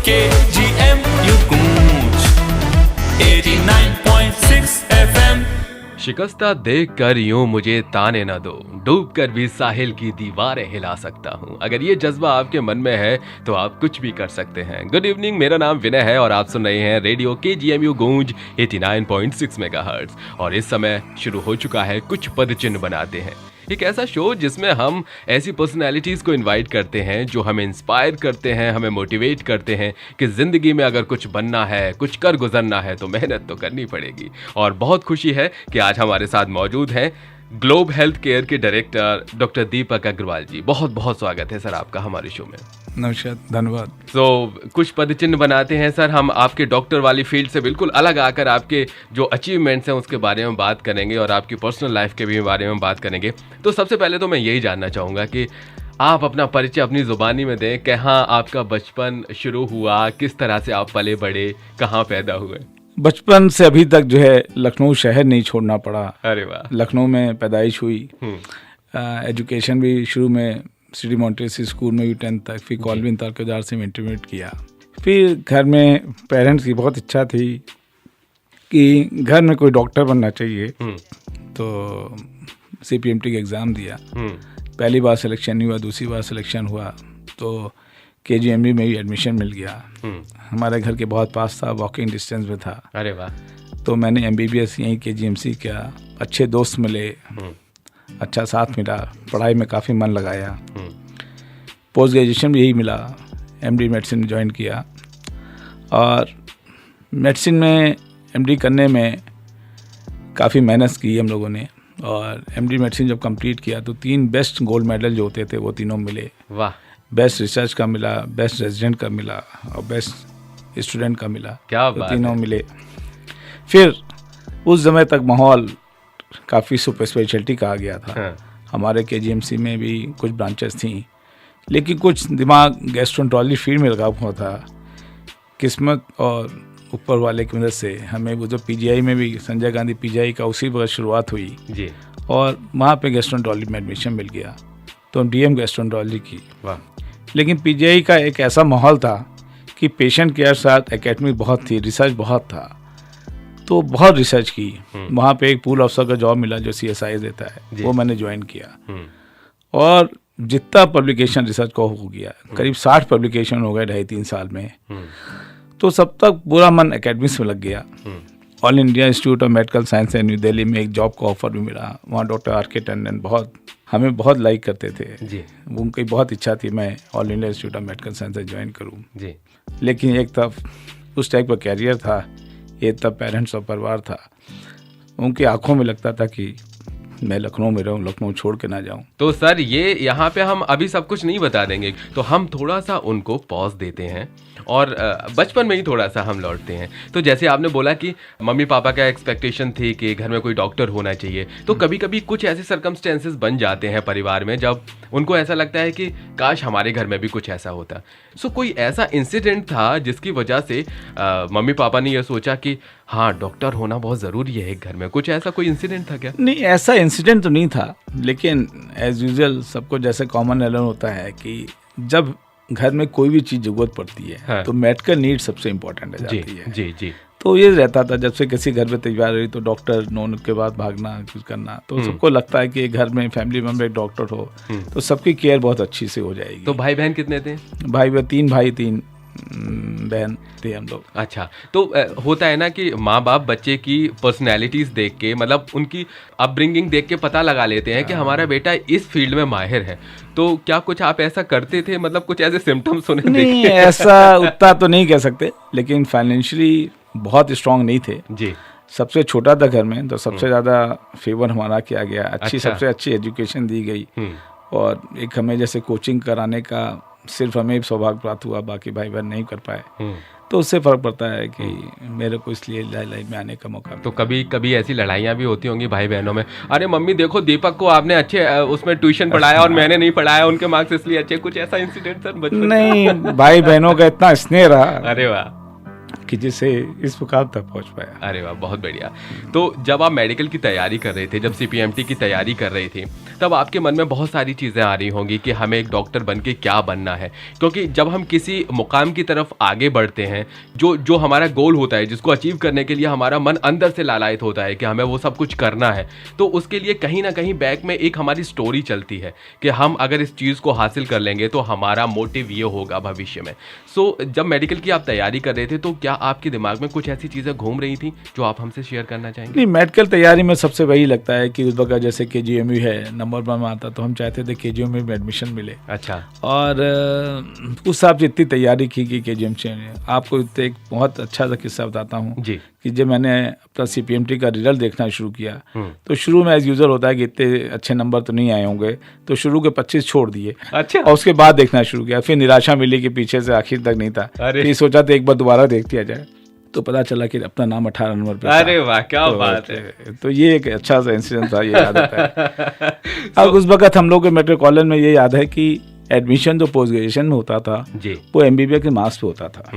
KGMU गूंज 89.6 FM। शिकस्ता देख कर यूं मुझे ताने न दो, डूब कर भी साहिल की दीवारें हिला सकता हूं। अगर ये जज्बा आपके मन में है तो आप कुछ भी कर सकते हैं। गुड इवनिंग, मेरा नाम विनय है और आप सुन रहे हैं रेडियो KGMU गूंज 89.6 मेगाहर्ट्ज। और इस समय शुरू हो चुका है कुछ पदचिन्ह बनाते हैं, एक ऐसा शो जिसमें हम ऐसी पर्सनैलिटीज़ को इनवाइट करते हैं जो हमें इंस्पायर करते हैं, हमें मोटिवेट करते हैं कि ज़िंदगी में अगर कुछ बनना है, कुछ कर गुजरना है तो मेहनत तो करनी पड़ेगी। और बहुत खुशी है कि आज हमारे साथ मौजूद हैं ग्लोब हेल्थ केयर के डायरेक्टर डॉक्टर दीपक अग्रवाल जी। बहुत बहुत स्वागत है सर आपका हमारे शो में। नमस्कार, धन्यवाद। कुछ पदचिन्ह बनाते हैं सर, हम आपके डॉक्टर वाली फील्ड से बिल्कुल अलग आकर आपके जो अचीवमेंट्स हैं उसके बारे में बात करेंगे और आपकी पर्सनल लाइफ के भी बारे में बात करेंगे। तो सबसे पहले तो मैं यही जानना चाहूँगा कि आप अपना परिचय अपनी ज़ुबानी में दें। कहाँ आपका बचपन शुरू हुआ, किस तरह से आप पले बड़े, कहाँ पैदा हुए? बचपन से अभी तक जो है लखनऊ शहर नहीं छोड़ना पड़ा। अरे वाह। लखनऊ में पैदाइश हुई। एजुकेशन भी शुरू में सिटी मॉन्टेसरी स्कूल में भी 10th तक, फिर कॉलविन तारकेदार से इंटरमीडिएट किया। फिर घर में पेरेंट्स की बहुत इच्छा थी कि घर में कोई डॉक्टर बनना चाहिए, तो CPMT का एग्ज़ाम दिया। पहली बार सिलेक्शन नहीं हुआ, दूसरी बार सिलेक्शन हुआ तो KGMU में भी एडमिशन मिल गया। हमारे घर के बहुत पास था, वॉकिंग डिस्टेंस में था। अरे वाह। तो मैंने MBBS यहीं KGMC किया। अच्छे दोस्त मिले, अच्छा साथ मिला, पढ़ाई में काफ़ी मन लगाया। पोस्ट ग्रेजुएशन भी यही मिला, MD मेडिसिन ज्वाइन किया। और मेडिसिन में MD करने में काफ़ी मेहनत की हम लोगों ने। और MD मेडिसिन जब कंप्लीट किया तो 3 बेस्ट गोल्ड मेडल जो होते थे वो तीनों मिले। वाह। बेस्ट रिसर्च का मिला, बेस्ट रेजिडेंट का मिला और बेस्ट स्टूडेंट का मिला। क्या तो बात तीनों है। मिले। फिर उस समय तक माहौल काफ़ी सुपर स्पेशलिटी कहा गया था। हाँ। हमारे KGMC में भी कुछ ब्रांचेस थी, लेकिन कुछ दिमाग गैस्ट्रोएंटरोलॉजी फील्ड में लगा हुआ था। किस्मत और ऊपर वाले की मदद से हमें वो जो PGI में भी संजय गांधी PGI का उसी वक्त शुरुआत हुई जी। और वहाँ पे गैस्ट्रोएंटरोलॉजी में एडमिशन मिल गया, तो हम DM गैस्ट्रोएंटरोलॉजी की। वाह। लेकिन PGI का एक ऐसा माहौल था कि पेशेंट केयर साथ एकेडमिक बहुत थी, रिसर्च बहुत था, तो बहुत रिसर्च की। वहाँ पे एक पूल अफसर का जॉब मिला जो CSI देता है, वो मैंने ज्वाइन किया। और जितना पब्लिकेशन रिसर्च का हो गया, करीब 60 पब्लिकेशन हो गए 2.5-3 साल में। तो सब तक पूरा मन एकेडमिक्स में लग गया। All India institute of medical science है न्यू दिल्ली में एक जॉब का ऑफर भी मिला। वहाँ डॉक्टर RK टंडन हमें बहुत लाइक करते थे जी। उनकी बहुत इच्छा थी मैं all India institute of medical science join करूँ जी। लेकिन एक तरफ उस टाइप का कैरियर था, एक तरफ पेरेंट्स और परिवार था। उनकी आंखों में लगता था कि मैं लखनऊ में रहूँ, लखनऊ छोड़ के ना जाऊँ। तो सर ये यहाँ पे हम अभी सब कुछ नहीं बता देंगे, तो हम थोड़ा सा उनको पॉज देते हैं और बचपन में ही थोड़ा सा हम लौटते हैं। तो जैसे आपने बोला कि मम्मी पापा का एक्सपेक्टेशन थी कि घर में कोई डॉक्टर होना चाहिए, तो कभी कभी कुछ ऐसे सर्कमस्टेंसेस बन जाते हैं परिवार में जब उनको ऐसा लगता है कि काश हमारे घर में भी कुछ ऐसा होता। सो कोई ऐसा इंसिडेंट था जिसकी वजह से मम्मी पापा ने यह सोचा कि हाँ डॉक्टर होना बहुत ज़रूरी है एक घर में? कुछ ऐसा कोई इंसिडेंट था क्या? नहीं, ऐसा इंसिडेंट तो नहीं था, लेकिन एज यूजुअल सबको जैसे कॉमन एलन होता है कि जब घर में कोई भी चीज़ जरूरत पड़ती है हाँ। तो मेडिकल नीड सबसे इम्पोर्टेंट हो जाती है। जी जी। तो ये रहता था जब से किसी घर में तैयार रही तो डॉक्टर नोन के बाद भागना कुछ करना, तो सबको लगता है कि घर में फैमिली मेंबर एक डॉक्टर हो तो सबकी केयर बहुत अच्छी से हो जाएगी। तो भाई बहन कितने थे? भाई 3 भाई 3 बहन थे हम लोग। अच्छा, तो होता है ना कि माँ बाप बच्चे की पर्सनैलिटीज़ देख के, मतलब उनकी अपब्रिंगिंग देख के पता लगा लेते हैं कि हमारा बेटा इस फील्ड में माहिर है। तो क्या कुछ आप ऐसा करते थे, मतलब कुछ ऐसे सिम्टम्स होने नहीं, देखे? ऐसा उतना तो नहीं कह सकते, लेकिन फाइनेंशियली बहुत स्ट्रांग नहीं थे जी। सबसे छोटा था घर में, तो सबसे ज़्यादा फेवर हमारा किया गया। अच्छी अच्छा। सबसे अच्छी एजुकेशन दी गई और एक हमें जैसे कोचिंग कराने का सिर्फ हमें सौभाग्य प्राप्त हुआ, बाकी भाई बहन नहीं कर पाए। तो उससे फ़र्क पड़ता है कि मेरे को इसलिए लाइफ में आने का मौका मिला। तो कभी कभी ऐसी लड़ाइयाँ भी होती होंगी भाई बहनों में, अरे मम्मी देखो दीपक को आपने अच्छे उसमें ट्यूशन पढ़ाया और मैंने नहीं पढ़ाया, उनके मार्क्स इसलिए अच्छे, कुछ ऐसा इंसिडेंट सर बचपन में? नहीं, भाई बहनों का इतना स्नेह रहा अरे वाह। कि जिससे इस मुकाम तक पहुंच पाया। अरे वाह, बहुत बढ़िया। तो जब आप मेडिकल की तैयारी कर रहे थे, जब CPMT की तैयारी कर रहे थे, तब आपके मन में बहुत सारी चीज़ें आ रही होंगी कि हमें एक डॉक्टर बन के क्या बनना है, क्योंकि जब हम किसी मुकाम की तरफ आगे बढ़ते हैं, जो हमारा गोल होता है, जिसको अचीव करने के लिए हमारा मन अंदर से लालायित होता है कि हमें वो सब कुछ करना है, तो उसके लिए कहीं ना कहीं बैक में एक हमारी स्टोरी चलती है कि हम अगर इस चीज़ को हासिल कर लेंगे तो हमारा मोटिव ये होगा भविष्य में। सो जब मेडिकल की आप तैयारी कर रहे थे तो क्या आपके दिमाग में कुछ ऐसी चीज़ें घूम रही थी जो आप हमसे शेयर करना चाहेंगे? नहीं, मेडिकल तैयारी में सबसे वही लगता है कि उस वक्त जैसे KGMU है नंबर 1 में आता, तो हम चाहते थे KGMU में एडमिशन मिले। अच्छा। और उस हिसाब से इतनी तैयारी की कि KGMU में आपको एक बहुत अच्छा सा किस्सा बताता हूँ जी। कि जब मैंने अपना CPMT का रिजल्ट देखना शुरू किया तो शुरू में एज यूजल होता है कि इतने अच्छे नंबर तो नहीं आए होंगे, तो शुरू के 25 छोड़ दिए। अच्छा। और उसके बाद देखना शुरू किया, फिर निराशा मिली कि पीछे से आखिर तक नहीं था, फिर सोचा था एक बार दोबारा देख दिया जाए, तो पता चला कि अपना नाम 18 नंबर पे। अरे वाह, क्या बात है। तो ये एक अच्छा सा इंसिडेंट था, ये याद आता है। अब उस वक्त हम लोग के मेडिकल कॉलेज में ये याद है कि एडमिशन जो पोस्ट ग्रेजुएशन में होता था जी, वो MBBS के मार्क्स पे होता था।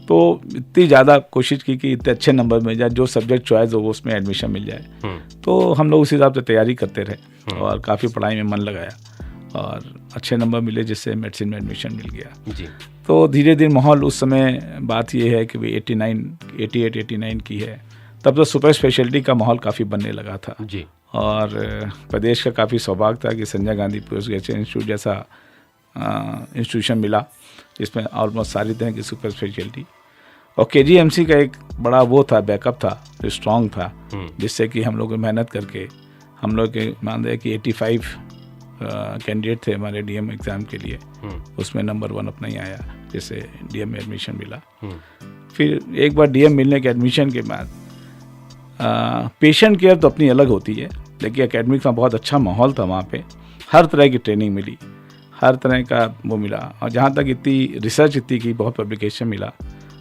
तो इतनी ज़्यादा कोशिश की कि इतने अच्छे नंबर मिल जाए, जो सब्जेक्ट चॉइस हो वो उसमें एडमिशन मिल जाए। तो हम लोग उस हिसाब से तैयारी करते रहे और काफ़ी पढ़ाई में मन लगाया और अच्छे नंबर मिले, जिससे मेडिसिन में एडमिशन मिल गया जी। तो धीरे धीरे माहौल, उस समय बात ये है कि भाई 88-89 की है, तब तो सुपर स्पेशलिटी का माहौल काफ़ी बनने लगा था जी। और प्रदेश का काफ़ी सौभाग्य था कि Sanjay Gandhi post graduation institute जैसा इंस्टीट्यूशन मिला जिसमें ऑलमोस्ट सारी तरह की सुपर स्पेशलिटी। और KGMC का एक बड़ा वो था, बैकअप था जो स्ट्रॉन्ग था, जिससे कि हम लोग मेहनत करके हम लोग के मान रहे कि 85 कैंडिडेट थे हमारे DM एग्ज़ाम के लिए, उसमें नंबर 1 अपना ही आया, जिससे DM में एडमिशन मिला। फिर एक बार DM मिलने के एडमिशन के बाद पेशेंट केयर तो अपनी अलग होती है, लेकिन एकेडमिक में बहुत अच्छा माहौल था वहाँ पे, हर तरह की ट्रेनिंग मिली, हर तरह का वो मिला, और जहाँ तक इतनी रिसर्च इतनी की, बहुत पब्लिकेशन मिला।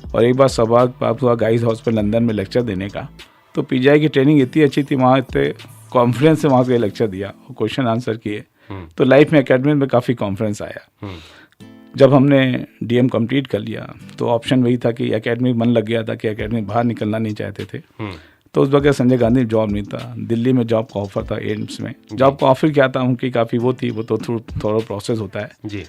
और एक बार सौभाग्य प्राप्त हुआ गाइस हॉस्पिटल लंदन में लेक्चर देने का, तो PGI की ट्रेनिंग इतनी अच्छी थी, वहाँ इतने कॉन्फिडेंस से वहाँ से लेक्चर दिया और क्वेश्चन आंसर किए, तो लाइफ में एकेडमिक में काफ़ी कॉन्फिडेंस आया। जब हमने DM कंप्लीट कर लिया तो ऑप्शन वही था कि एकेडमिक मन लग गया था कि एकेडमिक बाहर निकलना नहीं चाहते थे। तो उस वक्त संजय गांधी जॉब नहीं था, दिल्ली में जॉब का ऑफर था, एम्स में जॉब का ऑफर क्या था, उनकी काफ़ी वो थी, वो तो थोड़ा प्रोसेस होता है जी।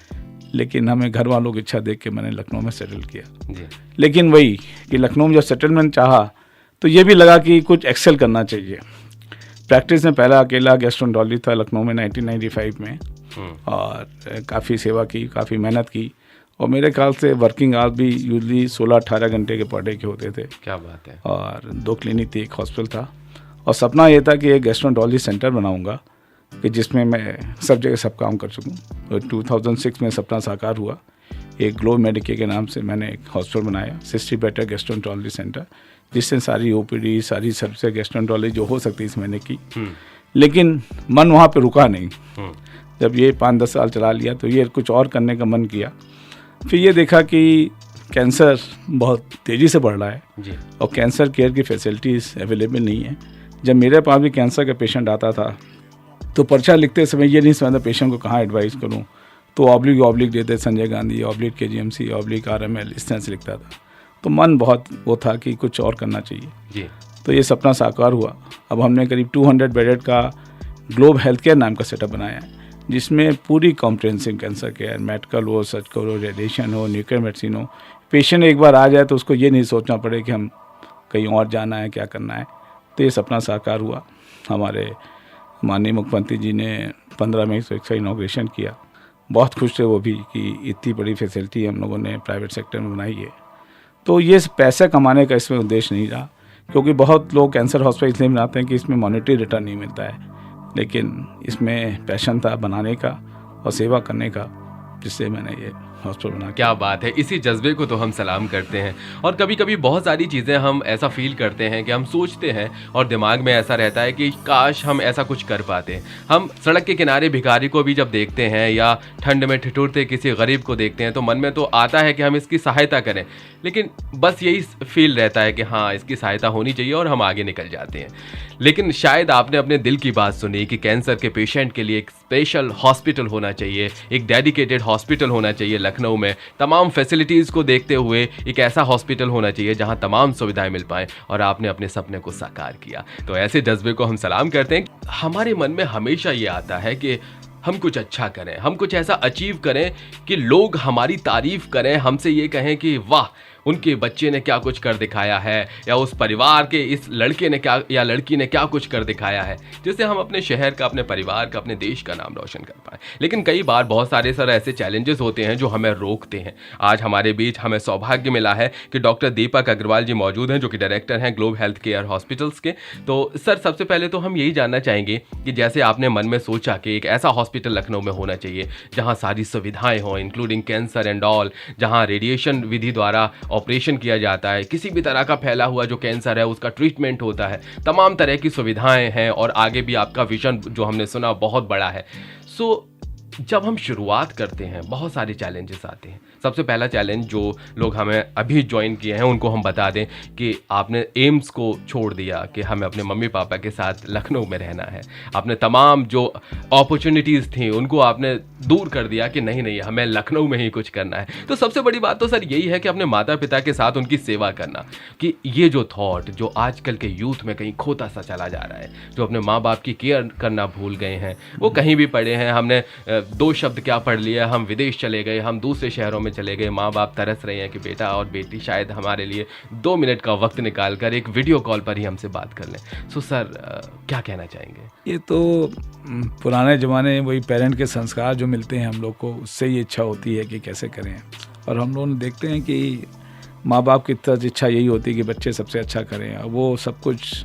लेकिन हमें घर वालों की इच्छा देख के मैंने लखनऊ में सेटल किया जी। लेकिन वही कि लखनऊ में जब सेटलमेंट चाहा तो ये भी लगा कि कुछ एक्सेल करना चाहिए। प्रैक्टिस में पहला अकेला गैस्ट्रोएंटरोलॉजिस्ट था लखनऊ में 1995 में, और काफ़ी सेवा की, काफ़ी मेहनत की, और मेरे ख्याल से वर्किंग आवर्स भी यूजली 16-18 घंटे के पर डे के होते थे। क्या बात है। और 2 क्लिनिक थी, एक हॉस्पिटल था, और सपना ये था कि एक गैस्ट्रोएंटरोलॉजी सेंटर बनाऊंगा कि जिसमें मैं सब जगह सब काम कर सकूं। तो 2006 में सपना साकार हुआ। एक ग्लोब मेडिकेयर के नाम से मैंने एक हॉस्पिटल बनाया, 60 बेड गैस्ट्रोएंटरोलॉजी सेंटर, जिससे सारी OPD, सारी सबसे गैस्ट्रोएंटरोलॉजी जो हो सकती इस महीने की। लेकिन मन वहाँ पे रुका नहीं। जब ये 5-10 साल चला लिया तो ये कुछ और करने का मन किया। फिर ये देखा कि कैंसर बहुत तेज़ी से बढ़ रहा है जी। और कैंसर केयर की फैसिलिटीज़ अवेलेबल नहीं है। जब मेरे पास भी कैंसर का पेशेंट आता था तो पर्चा लिखते समय ये नहीं समझता पेशेंट को कहाँ एडवाइस करूँ, तो ऑब्लिक देते, Sanjay Gandhi, oblique KGMC, oblique RML, इस तरह से लिखता था। तो मन बहुत वो था कि कुछ और करना चाहिए जी। तो ये सपना साकार हुआ। अब हमने करीब 200 बेडेड का ग्लोब हेल्थ केयर नाम का सेटअप बनाया है, जिसमें पूरी कॉम्प्रिहेंसिव कैंसर केयर, मेडिकल हो, सर्जिकल हो, रेडिएशन हो, न्यूक्लियर मेडिसिन हो। पेशेंट एक बार आ जाए तो उसको ये नहीं सोचना पड़े कि हम कहीं और जाना है, क्या करना है। तो ये सपना साकार हुआ। हमारे माननीय मुख्यमंत्री जी ने 15 मई से इसका इनॉग्रेशन किया। बहुत खुश थे वो भी कि इतनी बड़ी फैसिलिटी हम लोगों ने प्राइवेट सेक्टर में बनाई है। तो ये पैसा कमाने का इसमें उद्देश्य नहीं रहा, क्योंकि बहुत लोग कैंसर हॉस्पिटल इसलिए बनाते हैं कि इसमें मॉनेटरी रिटर्न नहीं मिलता है, लेकिन इसमें पैशन था बनाने का और सेवा करने का, जिससे मैंने ये हॉस्पिटल बना। क्या बात है, इसी जज्बे को तो हम सलाम करते हैं। और कभी कभी बहुत सारी चीज़ें हम ऐसा फील करते हैं कि हम सोचते हैं और दिमाग में ऐसा रहता है कि काश हम ऐसा कुछ कर पाते। हम सड़क के किनारे भिखारी को भी जब देखते हैं या ठंड में ठिठुरते किसी गरीब को देखते हैं तो मन में तो आता है कि हम इसकी सहायता करें, लेकिन बस यही फील रहता है कि हाँ इसकी सहायता होनी चाहिए और हम आगे निकल जाते हैं। लेकिन शायद आपने अपने दिल की बात सुनी कि कैंसर के पेशेंट के लिए एक स्पेशल हॉस्पिटल होना चाहिए, एक डेडिकेटेड हॉस्पिटल होना चाहिए लखनऊ में तमाम फैसिलिटीज़ को देखते हुए एक ऐसा हॉस्पिटल होना चाहिए जहां तमाम सुविधाएं मिल पाएं, और आपने अपने सपने को साकार किया। तो ऐसे जज्बे को हम सलाम करते हैं। हमारे मन में हमेशा ये आता है कि हम कुछ अच्छा करें, हम कुछ ऐसा अचीव करें कि लोग हमारी तारीफ करें, हमसे ये कहें कि वाह उनके बच्चे ने क्या कुछ कर दिखाया है, या उस परिवार के इस लड़के ने क्या या लड़की ने क्या कुछ कर दिखाया है, जिससे हम अपने शहर का, अपने परिवार का, अपने देश का नाम रोशन कर पाएं। लेकिन कई बार बहुत सारे सर ऐसे चैलेंजेस होते हैं जो हमें रोकते हैं। आज हमारे बीच हमें सौभाग्य मिला है कि डॉक्टर दीपक अग्रवाल जी मौजूद हैं, जो कि डायरेक्टर हैं ग्लोब हेल्थ केयर हॉस्पिटल्स के। तो सर, सबसे पहले तो हम यही जानना चाहेंगे कि जैसे आपने मन में सोचा कि एक ऐसा हॉस्पिटल लखनऊ में होना चाहिए जहाँ सारी सुविधाएँ हों, इंक्लूडिंग कैंसर एंड ऑल, जहाँ रेडिएशन विधि द्वारा ऑपरेशन किया जाता है, किसी भी तरह का फैला हुआ जो कैंसर है उसका ट्रीटमेंट होता है, तमाम तरह की सुविधाएं हैं, और आगे भी आपका विजन जो हमने सुना बहुत बड़ा है। सो जब हम शुरुआत करते हैं बहुत सारे चैलेंजेस आते हैं। सबसे पहला चैलेंज जो लोग हमें अभी ज्वाइन किए हैं उनको हम बता दें कि आपने एम्स को छोड़ दिया कि हमें अपने मम्मी पापा के साथ लखनऊ में रहना है। आपने तमाम जो अपॉर्चुनिटीज़ थी उनको आपने दूर कर दिया कि नहीं नहीं, हमें लखनऊ में ही कुछ करना है। तो सबसे बड़ी बात तो सर यही है कि अपने माता पिता के साथ उनकी सेवा करना, कि ये जो थॉट जो आजकल के यूथ में कहीं खोता सा चला जा रहा है, जो अपने माँ बाप की केयर करना भूल गए हैं, वो कहीं भी पढ़े हैं, हमने 2 शब्द क्या पढ़ लिया, हम विदेश चले गए, हम दूसरे शहरों में चले गए, माँ बाप तरस रहे हैं कि बेटा और बेटी शायद हमारे लिए 2 मिनट का वक्त निकाल कर एक वीडियो कॉल पर ही हमसे बात कर लें। सो सर, क्या कहना चाहेंगे? ये तो पुराने ज़माने वही पेरेंट के संस्कार जो मिलते हैं हम लोग को, उससे ये इच्छा होती है कि कैसे करें। और हम लोग देखते हैं कि माँ बाप की तरफ इच्छा यही होती है कि बच्चे सबसे अच्छा करें, और वो सब कुछ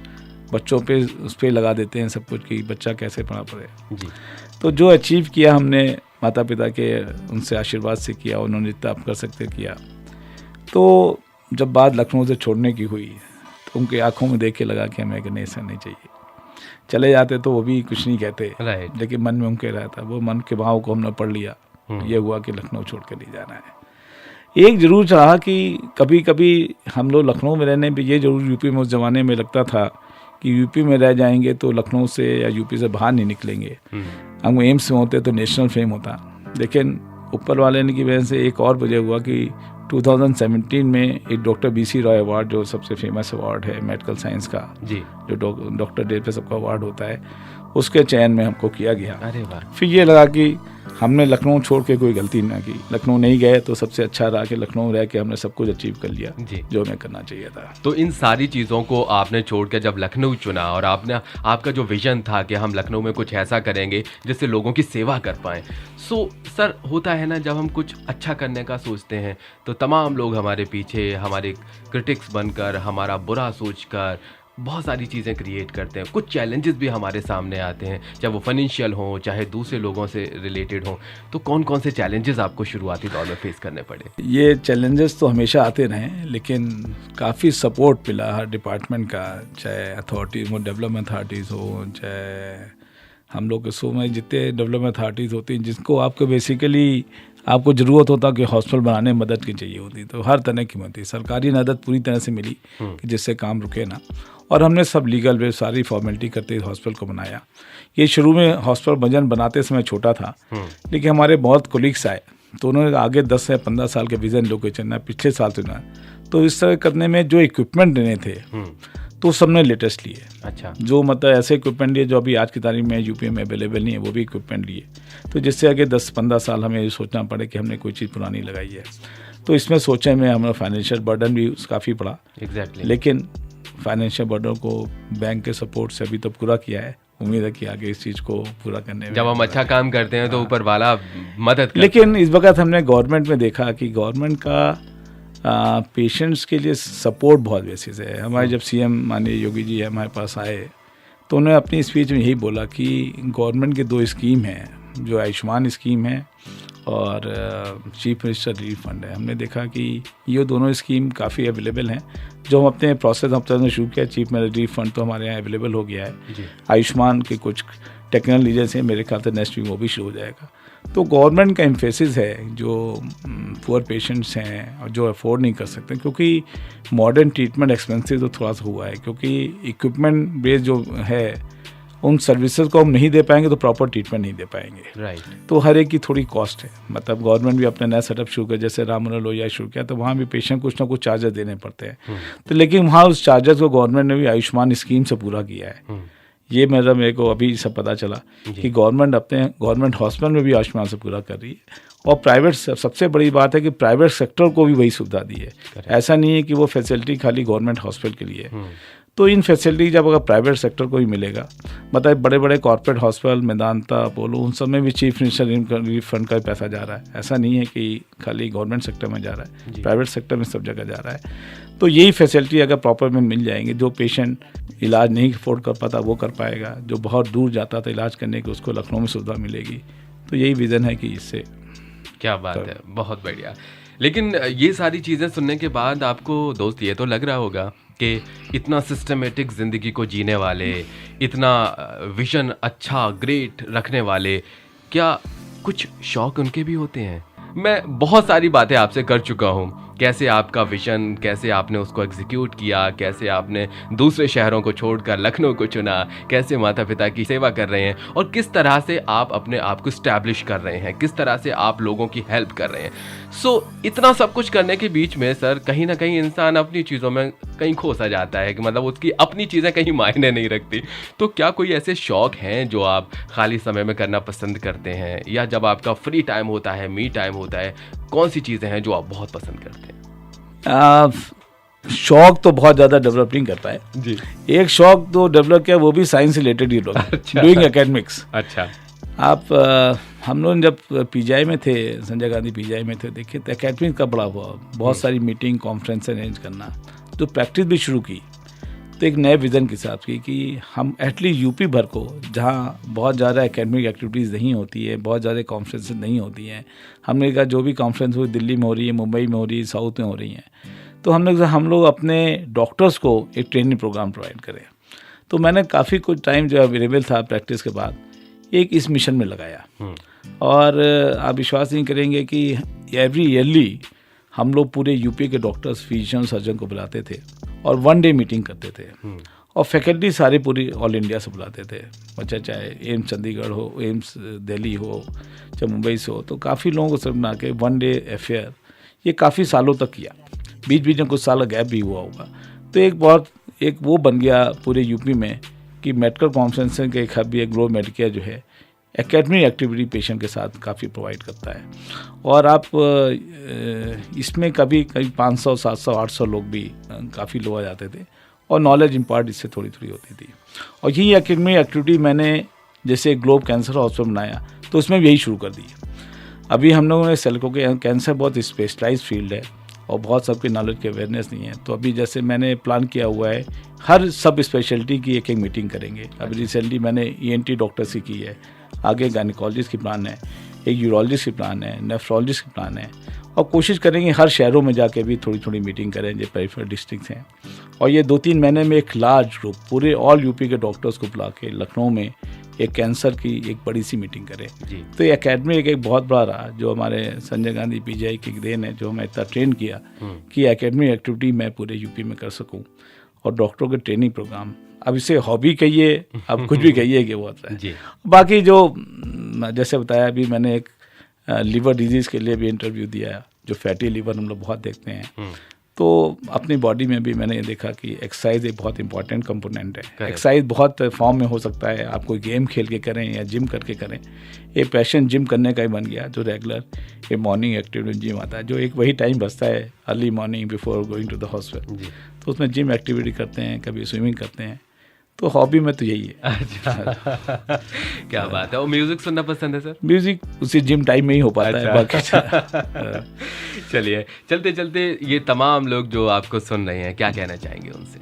बच्चों पे उस पर लगा देते हैं सब कुछ कि बच्चा कैसे पढ़ा पड़े जी। तो जो अचीव किया हमने माता पिता के उनसे आशीर्वाद से किया, उन्होंने जितना आप कर सकते किया। तो जब बात लखनऊ से छोड़ने की हुई तो उनकी आंखों में देख के लगा कि हमें नहीं, ऐसा नहीं चाहिए। चले जाते तो वो भी कुछ नहीं कहते, लेकिन मन में उनके रहता, वो मन के भाव को हमने पढ़ लिया। ये हुआ कि लखनऊ छोड़ कर नहीं जाना है। एक जरूर चाहा कि कभी कभी हम लोग लखनऊ में रहने पर, ये जरूर यूपी में उस ज़माने में लगता था कि यूपी में रह जाएंगे तो लखनऊ से या यूपी से बाहर नहीं निकलेंगे। हम एम्स में होते तो नेशनल फेम होता, लेकिन ऊपर वाले ने की वजह से एक और वजह हुआ कि 2017 में एक डॉक्टर BC रॉय अवार्ड, जो सबसे फेमस अवार्ड है मेडिकल साइंस का जी, जो डॉक्टर डे पे सबका अवार्ड होता है, उसके चयन में हमको किया गया। अरे वाह। फिर ये लगा कि हमने लखनऊ छोड़ के कोई गलती ना की, लखनऊ नहीं गए तो सबसे अच्छा रहा कि लखनऊ रह के हमने सब कुछ अचीव कर लिया जी, जो हमें करना चाहिए था। तो इन सारी चीज़ों को आपने छोड़ के जब लखनऊ चुना, और आपका जो विजन था कि हम लखनऊ में कुछ ऐसा करेंगे जिससे लोगों की सेवा कर पाएँ। सो सर, होता है ना, जब हम कुछ अच्छा करने का सोचते हैं तो तमाम लोग हमारे पीछे, हमारे क्रिटिक्स बनकर, हमारा बुरा सोचकर बहुत सारी चीज़ें क्रिएट करते हैं। कुछ चैलेंजेस भी हमारे सामने आते हैं, चाहे वो फाइनेंशियल हों, चाहे दूसरे लोगों से रिलेटेड हों। तो कौन कौन से चैलेंजेस आपको शुरुआती दौर में फेस करने पड़े? ये चैलेंजेस तो हमेशा आते रहे, लेकिन काफ़ी सपोर्ट मिला हर डिपार्टमेंट का, चाहे अथॉरिटीज़ हो, डेवलपमेंट अथॉरिटीज़ हो, चाहे हम लोग के शो में जितने डेवलपमेंट अथॉरिटीज़ होती हैं, जिसको आपको बेसिकली आपको ज़रूरत होता कि हॉस्पिटल बनाने में मदद की चाहिए होती, तो हर तरह की मदद, सरकारी मदद पूरी तरह से मिली कि जिससे काम रुके ना। और हमने सब लीगल वे सारी फॉर्मेलिटी करते हुए हॉस्पिटल को बनाया। ये शुरू में हॉस्पिटल वजन बनाते समय छोटा था, लेकिन हमारे बहुत कोलीग्स आए तो उन्होंने आगे 10 से 15 साल के विजन लोग चलना, पिछले साल चलना। तो इस तरह करने में जो इक्विपमेंट लेने थे तो सबने लेटेस्ट लिए। अच्छा। जो मतलब ऐसे इक्विपमेंट लिए जो अभी आज की तारीख में यूपी में अवेलेबल नहीं है, वो भी इक्विपमेंट लिए। तो जिससे आगे 10-15 साल हमें ये सोचना पड़े कि हमने कोई चीज़ पुरानी लगाई है। तो इसमें सोचे में हमारा फाइनेंशियल बर्डन भी काफ़ी पड़ा। एग्जैक्टली। लेकिन फाइनेंशियल बर्डन को बैंक के सपोर्ट से अभी तो पूरा किया है। उम्मीद है कि आगे इस चीज़ को पूरा करने में, जब हम अच्छा काम करते हैं तो ऊपर वाला मदद करता है। लेकिन इस वक्त हमने गवर्नमेंट में देखा कि गवर्नमेंट का पेशेंट्स के लिए सपोर्ट बहुत बेसिस है। हमारे जब CM माननीय योगी जी हमारे पास आए तो उन्होंने अपनी स्पीच में यही बोला कि गवर्नमेंट के 2 स्कीम हैं, जो आयुष्मान स्कीम है और चीफ मिनिस्टर रिलीफ फंड है। हमने देखा कि ये दोनों स्कीम काफ़ी अवेलेबल हैं। जो हम अपने प्रोसेस हम शुरू किया, चीफ मिनिस्टर रिलीफ फंड तो हमारे यहाँ अवेलेबल हो गया है। आयुष्मान के कुछ टेक्निकल रीजन से मेरे ख्याल से नेक्स्ट वीक वो भी शुरू हो जाएगा। तो गवर्नमेंट का एम्फेसिस है जो पुअर पेशेंट्स हैं और जो अफोर्ड नहीं कर सकते, क्योंकि मॉडर्न ट्रीटमेंट एक्सपेंसिव तो थोड़ा सा हुआ है, क्योंकि इक्विपमेंट बेस जो है उन सर्विसेज को हम नहीं दे पाएंगे तो प्रॉपर ट्रीटमेंट नहीं दे पाएंगे। राइट। तो हर एक की थोड़ी कॉस्ट है, मतलब गवर्नमेंट भी अपने नया सेटअप शुरू किया, जैसे राम मनोहर लोहिया शुरू किया, तो वहाँ भी पेशेंट कुछ ना कुछ चार्जेस देने पड़ते हैं। तो लेकिन वहाँ उस चार्जेस को गवर्नमेंट ने भी आयुष्मान स्कीम से पूरा किया है। ये मेरे को अभी सब पता चला कि गवर्नमेंट हॉस्पिटल में भी आयुष्मान से पूरा कर रही है, और प्राइवेट, सबसे बड़ी बात है कि प्राइवेट सेक्टर को भी वही सुविधा दी है। ऐसा नहीं है कि वो फैसिलिटी खाली गवर्नमेंट हॉस्पिटल के लिए है। तो इन फैसिलिटी जब अगर प्राइवेट सेक्टर को ही मिलेगा, मतलब बड़े बड़े कॉर्पोरेट हॉस्पिटल, मेदांता, अपोलो, उन सब में भी चीफ मिनिस्टर रिलीफ फंड का पैसा जा रहा है। ऐसा नहीं है कि खाली गवर्नमेंट सेक्टर में जा रहा है, प्राइवेट सेक्टर में सब जगह जा रहा है। तो यही फैसिलिटी अगर प्रॉपर में मिल जाएंगे, जो पेशेंट इलाज नहीं अफोर्ड कर पाता वो कर पाएगा, जो बहुत दूर जाता था इलाज करने की उसको लखनऊ में सुविधा मिलेगी। तो यही विज़न है कि इससे। क्या बात है, बहुत बढ़िया। लेकिन ये सारी चीज़ें सुनने के बाद आपको दोस्त ये तो लग रहा होगा कि इतना सिस्टमेटिक ज़िंदगी को जीने वाले, इतना विजन अच्छा ग्रेट रखने वाले, क्या कुछ शौक उनके भी होते हैं? मैं बहुत सारी बातें आपसे कर चुका हूँ, कैसे आपका विजन, कैसे आपने उसको एग्जीक्यूट किया, कैसे आपने दूसरे शहरों को छोड़कर लखनऊ को चुना, कैसे माता पिता की सेवा कर रहे हैं, और किस तरह से आप अपने आप को स्टैब्लिश कर रहे हैं, किस तरह से आप लोगों की हेल्प कर रहे हैं। इतना सब कुछ करने के बीच में सर कहीं ना कहीं इंसान अपनी चीज़ों में कहीं खो सा जाता है, कि मतलब उसकी अपनी चीज़ें कहीं मायने नहीं रखती। तो क्या कोई ऐसे शौक हैं जो आप खाली समय में करना पसंद करते हैं, या जब आपका फ्री टाइम होता है, मी टाइम होता है, कौन सी चीज़ें हैं जो आप बहुत पसंद करते हैं? शौक तो बहुत ज़्यादा डेवलप नहीं कर पाए जी। एक शौक तो डेवलप किया, वो भी साइंस रिलेटेड ही लोग, डूइंग एकेडमिक्स। अच्छा। आप हम लोग जब पीजीआई में थे, संजय गांधी पीजीआई में थे, देखिए तो एकेडमिक का बड़ा हुआ, बहुत सारी मीटिंग कॉन्फ्रेंस अरेंज करना, तो प्रैक्टिस भी शुरू की। तो एक नए विज़न के साथ की कि हम एटलीस्ट यूपी भर को, जहाँ बहुत ज़्यादा एकेडमिक एक्टिविटीज़ नहीं होती है, बहुत ज़्यादा कॉन्फ्रेंस नहीं होती हैं, हमने कहा जो भी कॉन्फ्रेंस हुई दिल्ली में हो रही है, मुंबई में हो रही है, साउथ में हो रही हैं, तो हम लोग अपने डॉक्टर्स को एक ट्रेनिंग प्रोग्राम प्रोवाइड करें। तो मैंने काफ़ी कुछ टाइम जो अवेलेबल था प्रैक्टिस के बाद, एक इस मिशन में लगाया। और आप विश्वास नहीं करेंगे कि एवरी ईयरली हम लोग पूरे यूपी के डॉक्टर्स, फिजिशियन, सर्जन को बुलाते थे और 1 डे मीटिंग करते थे। और फैकल्टी सारी पूरी ऑल इंडिया से बुलाते थे, बच्चा चाहे एम्स चंडीगढ़ हो, एम्स दिल्ली हो, चाहे मुंबई से हो, तो काफ़ी लोगों को सब बना के 1 डे अफेयर, ये काफ़ी सालों तक किया। बीच बीच में कुछ साल गैप भी हुआ होगा। तो एक वो बन गया पूरे यूपी में कि मेडिकल कॉन्फ्रेंसिंग के एक हब भी, एक ग्रो मेडिकेयर जो है एकेडमिक एक्टिविटी पेशेंट के साथ काफ़ी प्रोवाइड करता है। और आप इसमें कभी 500, 700, 800 लोग भी काफ़ी लोग आ जाते थे, और नॉलेज इम्पार्ट इससे थोड़ी थोड़ी होती थी। और यही एकेडमिक एक्टिविटी मैंने जैसे ग्लोब कैंसर हॉस्पिटल बनाया, तो उसमें भी यही शुरू कर दी। अभी हम लोगों ने सेल्को के कैंसर बहुत स्पेशलाइज फील्ड है और बहुत सबके नॉलेज की अवेयरनेस नहीं है, तो अभी जैसे मैंने प्लान किया हुआ है हर सब स्पेशलिटी की एक मीटिंग करेंगे। अभी रिसेंटली मैंने ENT डॉक्टर्स की है, आगे गायनिकोलॉजिस्ट की प्लान है, एक यूरोलॉजिस्ट की प्लान है, नेफ्रोलॉजिस्ट की प्लान है, और कोशिश करेंगे हर शहरों में जाके भी थोड़ी थोड़ी मीटिंग करें जो पेरिफेरल डिस्ट्रिक्ट हैं। और ये 2-3 महीने में एक लार्ज ग्रुप पूरे ऑल यूपी के डॉक्टर्स को बुला के लखनऊ में एक कैंसर की एक बड़ी सी मीटिंग करें। तो ये अकेडमी एक बहुत बड़ा रहा, जो हमारे संजय गांधी पीजीआई की देन है, जो हमें इतना ट्रेन किया कि एकेडमिक एक्टिविटी मैं पूरे यूपी में कर सकूँ, और डॉक्टरों के ट्रेनिंग प्रोग्राम। अब इसे हॉबी कहिए, अब कुछ भी कहिए कि वो होता है। बाकी जो जैसे बताया, अभी मैंने एक लीवर डिजीज़ के लिए भी इंटरव्यू दिया, जो फैटी लीवर हम लोग बहुत देखते हैं। तो अपनी बॉडी में भी मैंने ये देखा कि एक्सरसाइज एक बहुत इंपॉर्टेंट कंपोनेंट है। एक्सरसाइज बहुत फॉर्म में हो सकता है, आप कोई गेम खेल के करें या जिम करके करें। एक पैशन जिम करने का ही बन गया, जो रेगुलर एक मॉर्निंग एक्टिविटी जिम आता है, जो एक वही टाइम बचता है early morning before going to the hospital, तो उसमें जिम एक्टिविटी करते हैं, कभी स्विमिंग करते हैं। तो हॉबी में तो यही है। अच्छा क्या बात है। और म्यूजिक सुनना पसंद है सर? म्यूजिक उसी जिम टाइम में ही हो पाता है, बाकी चलिए, चलते चलते ये तमाम लोग जो आपको सुन रहे हैं, क्या कहना चाहेंगे उनसे?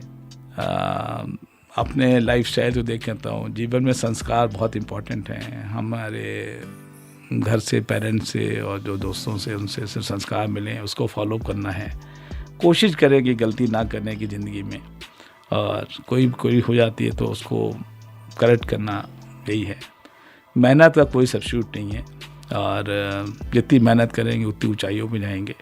अपने लाइफ स्टाइल जो देखता हूँ, जीवन में संस्कार बहुत इम्पोर्टेंट हैं। हमारे घर से, पेरेंट्स से और जो दोस्तों से, उनसे सिर्फ संस्कार मिले, उसको फॉलो करना है। कोशिश करें कि गलती ना करने की ज़िंदगी में, और कोई हो जाती है तो उसको करेक्ट करना, यही है। मेहनत का कोई सब्स्टिट्यूट नहीं है, और जितनी मेहनत करेंगे उतनी ऊंचाइयों पे जाएंगे।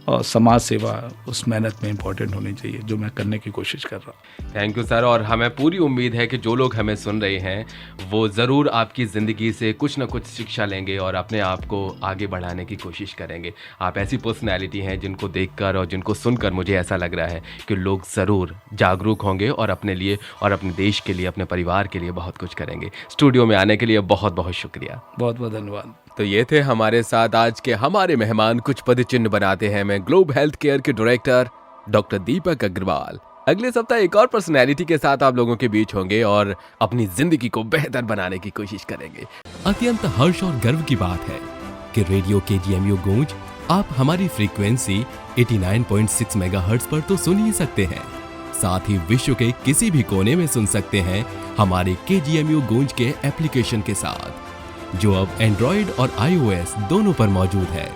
और समाज सेवा उस मेहनत में इम्पोर्टेंट होनी चाहिए, जो मैं करने की कोशिश कर रहा हूँ। Thank you sir. और हमें पूरी उम्मीद है कि जो लोग हमें सुन रहे हैं वो ज़रूर आपकी ज़िंदगी से कुछ ना कुछ शिक्षा लेंगे और अपने आप को आगे बढ़ाने की कोशिश करेंगे। आप ऐसी पर्सनैलिटी हैं जिनको देखकर और जिनको सुनकर मुझे ऐसा लग रहा है कि लोग ज़रूर जागरूक होंगे और अपने लिए और अपने देश के लिए, अपने परिवार के लिए बहुत कुछ करेंगे। स्टूडियो में आने के लिए बहुत बहुत शुक्रिया। बहुत बहुत धन्यवाद। तो ये थे हमारे साथ आज के हमारे मेहमान, कुछ पद चिन्ह बनाते हैं मैं ग्लोब हेल्थ केयर के डायरेक्टर डॉक्टर दीपक अग्रवाल। अगले सप्ताह एक और पर्सनैलिटी के साथ आप लोगों के बीच होंगे और अपनी जिंदगी को बेहतर बनाने की कोशिश करेंगे। अत्यंत हर्ष और गर्व की बात है कि रेडियो KGMU गूंज आप हमारी फ्रीक्वेंसी 89.6 मेगाहर्ट्ज पर तो सुन ही सकते हैं, साथ ही विश्व के किसी भी कोने में सुन सकते हैं हमारे KGMU गूंज के एप्लीकेशन के साथ, जो अब एंड्रॉइड और iOS दोनों पर मौजूद है।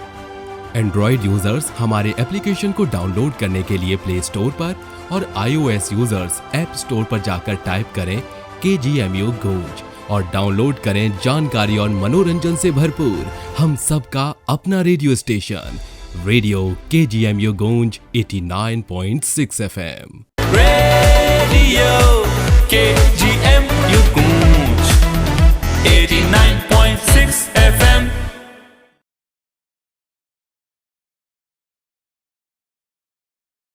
एंड्रॉइड यूजर्स हमारे एप्लीकेशन को डाउनलोड करने के लिए प्ले स्टोर पर और iOS यूजर्स ऐप स्टोर पर जाकर टाइप करें KGMU गूंज और डाउनलोड करें जानकारी और मनोरंजन से भरपूर हम सबका अपना रेडियो स्टेशन, रेडियो KGMU गूंज 89.6 FM। रेडियो KGMU गूंज 89